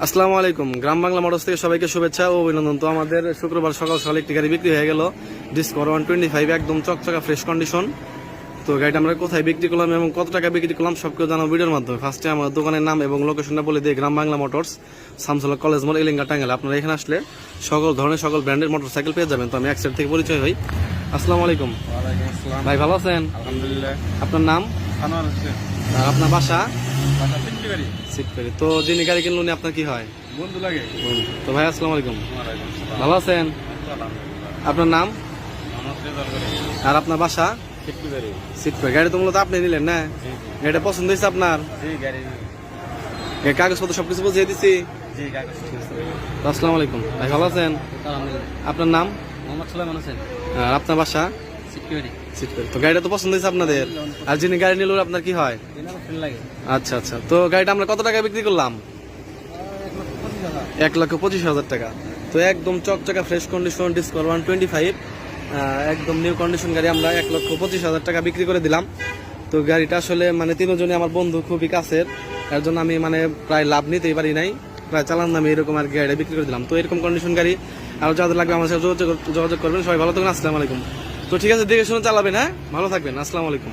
আসসালামু আলাইকুম। গ্রাম বাংলা মোটরস থেকে সবাইকে শুভেচ্ছা ও অভিনন্দন। তো আমাদের শুক্রবার সকাল সকাল একটি গাড়ি বিক্রি হয়ে গেল, ডিসকভার 125, একদম চকচকা ফ্রেশ কন্ডিশন। তো গাড়িটা আমরা কোথায় বিক্রি করলাম এবং কত টাকা বিক্রি করলাম সবকেও জানাবো ভিডিওর মাধ্যমে। ফার্স্টে আমার দোকানের নাম এবং লোকেশনটা বলে দিই, গ্রাম বাংলা মোটরস, শামসুল্লাহ কলেজ মোড়, এলিঙ্গা, টাঙ্গাইল। আপনারা এখানে আসলে সকল ধরনের সকল ব্র্যান্ডের মোটরসাইকেল পেয়ে যাবেন। তো আমি এক সাইড থেকে পরিচয় হই। আসসালামু আলাইকুম ভাই, ভালো আছেন? আলহামদুলিল্লাহ। আপনার নাম? আনোয়ার হোসেন। আর আপনার বাসা? বাসা সিটগাড়ি। সিটকারি। তো যিনি গাড়ি কিনলেন উনি আপনার কি হয়? বন্ধু লাগে। তো ভাই আসসালামু আলাইকুম, ওয়ালাইকুম আসসালাম। ভালো আছেন? আলহামদুলিল্লাহ। আপনার নাম আমার রেজাল্ট করে আর আপনার বাসা? সিটগাড়ি। সিটকারি। গাড়ি তো মূলত আপনি নিলেন না? জি গাড়িটা পছন্দ হয়েছে আপনার? জি গাড়ি। এই কাগজপত্র সবকিছু বুঝিয়ে দিছি। জি কাগজ। তো আসসালামু আলাইকুম ভাই, ভালো আছেন? আলহামদুলিল্লাহ। আপনার নাম মোহাম্মদ সুলাইমান হোসেন। আর আপনার বাসা? সিটগাড়ি। সিটকারি। তো গাড়িটা তো পছন্দ হয়েছে আপনাদের, আর যিনি গাড়ি নিল আপনার কি হয়? ফ্রেন্ড লাগে। আচ্ছা আচ্ছা। তো গাড়িটা আমরা কত টাকা বিক্রি করলাম? 1,25,000 টাকা। তো একদম চকচকা ফ্রেশ কন্ডিশন ডিসকভার 125, একদম নিউ কন্ডিশন গাড়ি আমরা 1,25,000 টাকা বিক্রি করে দিলাম। তো গাড়িটা আসলে মানে তিনজনই আমার বন্ধু, খুবই কাছের, এর জন্য আমি মানে প্রায় লাভ নিতেই পারি নাই, প্রায় চালান দামে এরকম আর গাড়িটা বিক্রি করে দিলাম। তো এরকম কন্ডিশন গাড়ি আর যাদের লাগবে আমার সাথে যোগাযোগ করবেন। সবাই ভালো থাকবেন। আসসালামু আলাইকুম। তো ঠিক আছে, দেখে শুনে চালাবেন। হ্যাঁ, ভালো থাকবেন। আসসালামু আলাইকুম।